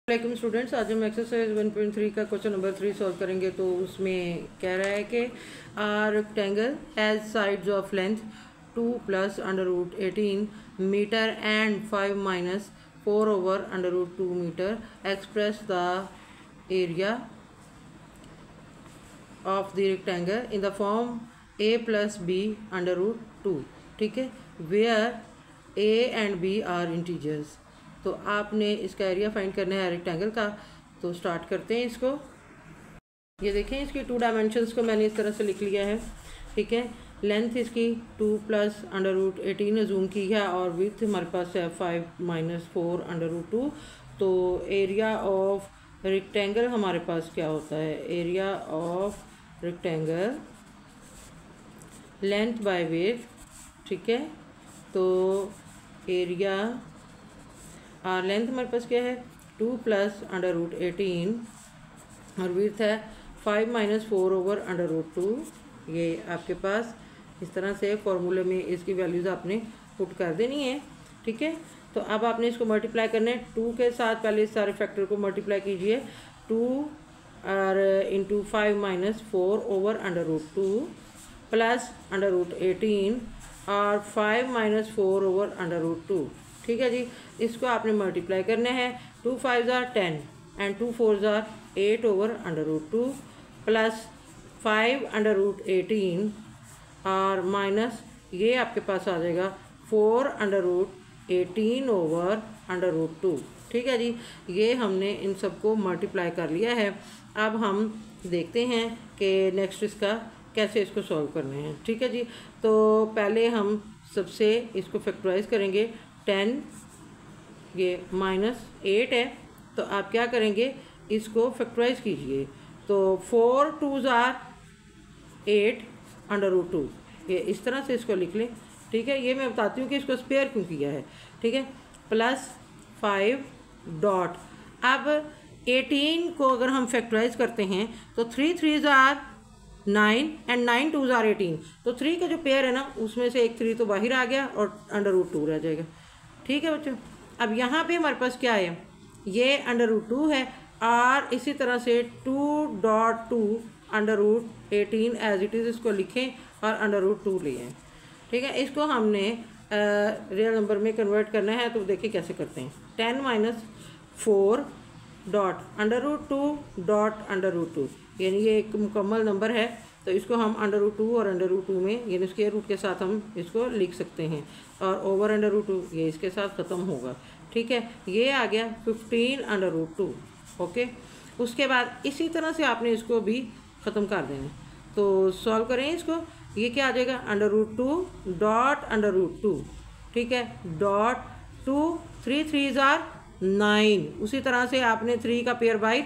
वालेकुम स्टूडेंट्स, आज हम एक्सरसाइज 1.3 का क्वेश्चन नंबर 3 सॉल्व करेंगे। तो उसमें कह रहा है कि rectangle has sides of length 2 + √18 metre and 5 - 4 over √2 metre. Express the area of the rectangle in the form a + b √2। ठीक है, where a and b are integers. तो आपने इसका एरिया फाइंड करना है रेक्टेंगल का। तो स्टार्ट करते हैं इसको। ये देखें, इसकी 2 डायमेंशंस को मैंने इस तरह से लिख लिया है। ठीक है, लेंथ इसकी 2 + √18 जूम की है और विड्थ हमारे पास है 5 - 4 √2। तो एरिया ऑफ रेक्टेंगल हमारे पास क्या होता है? Area of rectangle length bye width. ठीक है, तो एरिया लेंथ हमारे पास क्या है 2 + √18 और विड्थ है 5 - 4 over √2। ये आपके पास इस तरह से फॉर्मूले में इसकी वैल्यूज़ आपने पुट कर देनी है। ठीक है, तो अब आपने इसको मल्टीप्लाई करना है 2 के साथ। पहले इस सारे फैक्टर को मल्टीप्लाई कीजिए। 2 और इंटू 5 - 4 over √2 प्लस √18 और 5 - 4 over √2। ठीक है जी, इसको आपने मल्टीप्लाई करना है। 2 × 5 = 10 एंड 2 × 4 = 8 over √2 प्लस 5 √18 और माइनस ये आपके पास आ जाएगा 4 √18 over √2। ठीक है जी, ये हमने इन सबको मल्टीप्लाई कर लिया है। अब हम देखते हैं कि नेक्स्ट इसका कैसे इसको सॉल्व करने हैं। ठीक है जी, तो पहले हम सबसे इसको फैक्टराइज करेंगे। 10 ये -8 है, तो आप क्या करेंगे, इसको फैक्टराइज कीजिए। तो 4 × 2 = 8 √2। ये इस तरह से इसको लिख लें। ठीक है, ये मैं बताती हूँ कि इसको स्पेयर क्यों किया है। ठीक है, प्लस 5 डॉट। अब 18 को अगर हम फैक्टराइज करते हैं तो 3 × 3 = 9 एंड 9 × 2 = 18। तो 3 का जो पेयर है ना, उसमें से एक 3 तो बाहर आ गया और √2 रह जाएगा। ठीक है बच्चों, अब यहाँ पे हमारे पास क्या है, ये √2 है और इसी तरह से 2.2 √18 एज इट इज़ इसको लिखें और √2 लिए। ठीक है, इसको हमने रियल नंबर में कन्वर्ट करना है। तो देखिए कैसे करते हैं। 10 - 4 डॉट √2 डॉट √2, यानी ये एक मुकम्मल नंबर है। तो इसको हम √2 और √2 में यानी स्क्वायर रूट के साथ हम इसको लिख सकते हैं और ओवर √2 ये इसके साथ ख़त्म होगा। ठीक है, ये आ गया 15 √2। ओके, उसके बाद इसी तरह से आपने इसको भी ख़त्म कर देना। तो सॉल्व करें इसको। ये क्या आ जाएगा, √2 डॉट √2। ठीक है, डॉट 2 3 × 3 = 9। उसी तरह से आपने 3 का पेयर बाई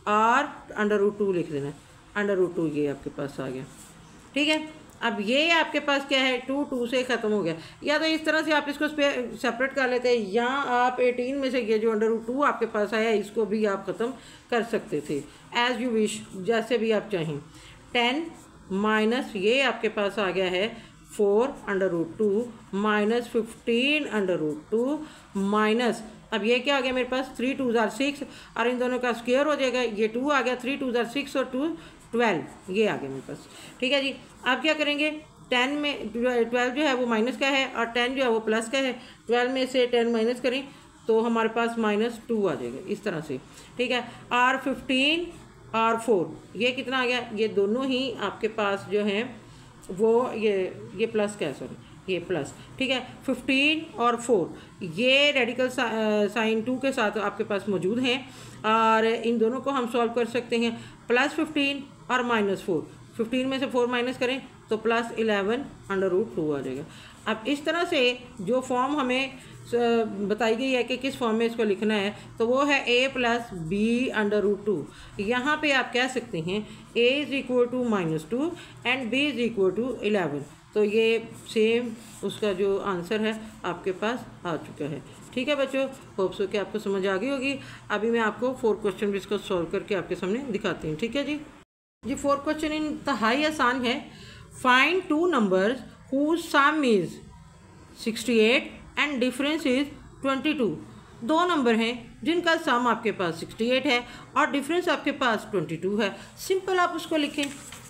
और √2 लिख देना। √2 ये आपके पास आ गया। ठीक है, अब ये आपके पास क्या है, 2 2 से ख़त्म हो गया। या तो इस तरह से आप इसको सेपरेट कर लेते हैं, या आप 18 में से ये जो √2 आपके पास आया इसको भी आप ख़त्म कर सकते थे, एज़ यू विश, जैसे भी आप चाहें। 10 माइनस ये आपके पास आ गया है 4 √2 माइनस 15 √2 माइनस, अब ये क्या आ गया मेरे पास, 3 × 2 = 6 और इन दोनों का स्क्वायर हो जाएगा। ये 2 आ गया, 3 × 2 = 6 और 2 12, ये आ गया मेरे पास। ठीक है जी, आप क्या करेंगे, 10 में 12 जो है वो माइनस का है और 10 जो है वो प्लस का है। 12 में से 10 माइनस करें तो हमारे पास -2 आ जाएगा इस तरह से। ठीक है, और 15 और 4 ये कितना आ गया, ये दोनों ही आपके पास जो हैं वो ये प्लस का है, सॉरी ये प्लस। ठीक है, 15 और 4 ये रेडिकल साइन 2 के साथ आपके पास मौजूद हैं और इन दोनों को हम सॉल्व कर सकते हैं। +15 और -4, 15 में से 4 माइनस करें तो +11 √2 आ जाएगा। अब इस तरह से जो फॉर्म हमें बताई गई है कि किस फॉर्म में इसको लिखना है, तो वो है a + b √2। यहाँ पे आप कह सकते हैं a = -2 एंड b = 11। तो ये सेम उसका जो आंसर है आपके पास आ चुका है। ठीक है बच्चों, होप सो कि आपको समझ आ गई होगी। अभी मैं आपको 4 क्वेश्चन भी इसको सॉल्व करके आपके सामने दिखाती हूँ। ठीक है जी, 4 क्वेश्चन इंतहाई आसान है। Find 2 numbers whose sum is 68 and difference is 22। 2 number हैं जिनका सम आपके पास 68 है और डिफरेंस आपके पास 22 है। सिंपल आप उसको लिखें,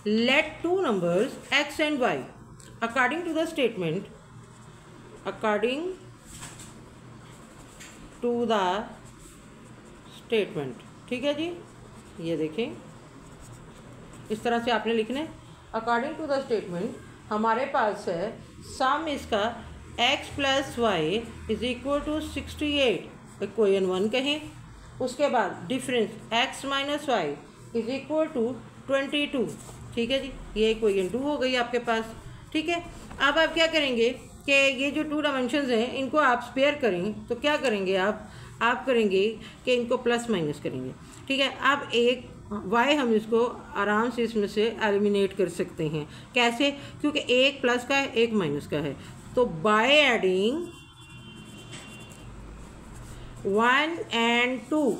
let two numbers x and y according to the statement, according to the statement. ठीक है जी, ये देखें इस तरह से आपने लिखना है। अकॉर्डिंग टू द स्टेटमेंट हमारे पास है सम इसका x plus Y is equal to 68, equation 1 कहें। उसके बाद difference x minus Y is equal to 22। ठीक है जी, ये इक्वेशन 2 हो गई आपके पास। ठीक है, अब आप क्या करेंगे कि ये जो 2 डायमेंशंस हैं इनको आप स्पेयर करें, तो क्या करेंगे आप करेंगे कि इनको प्लस माइनस करेंगे। ठीक है, अब एक y हम इसको आराम से इसमें से एलिमिनेट कर सकते हैं। कैसे? क्योंकि एक प्लस का है एक माइनस का है, तो बाय एडिंग 1 एंड 2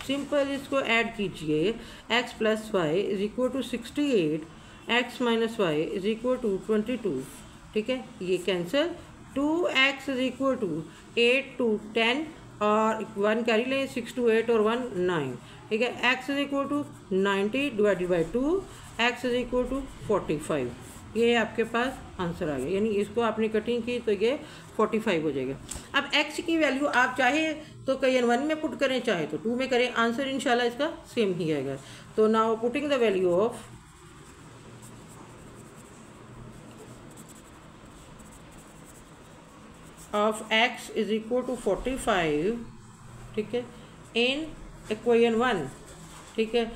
सिंपल इसको ऐड कीजिए। x plus Y is equal to 68, x minus Y is equal to 22। ठीक है, ये cancel, 2x is equal to 8 to 10 और 1 कैरी लें, 6 to 8 और 1 9। ठीक है, x is equal to 90 divided by 2, x is equal to 45। ये आपके पास आंसर आ गया, यानी इसको आपने कटिंग की तो ये 45 हो जाएगा। अब x की वैल्यू आप चाहे तो कहीं 1 में पुट करें, चाहे तो 2 में करें, आंसर इंशाल्लाह इसका सेम ही आएगा। तो now putting the value of x is equal to 45, ठीक है, इन इक्वेशन 1। ठीक है,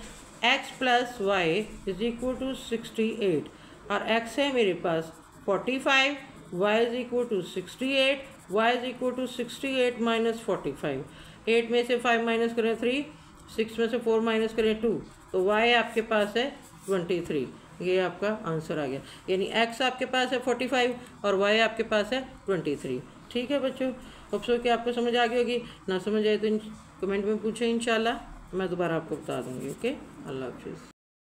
x plus Y is equal to 68 और x है मेरे पास 45, y is equal to 68, y is equal to 68 minus 45। 8 में से 5 माइनस करें 3, 6 में से 4 माइनस करें 2, तो y आपके पास है 23। ये आपका आंसर आ गया, यानी x आपके पास है 45 और y आपके पास है 23। ठीक है बच्चों, होप सो कि आपको समझ आ गई होगी। ना समझ आए तो कमेंट में पूछें, इंशाल्लाह मैं दोबारा आपको बता दूँगी। ओके, अल्लाह हाफिज़।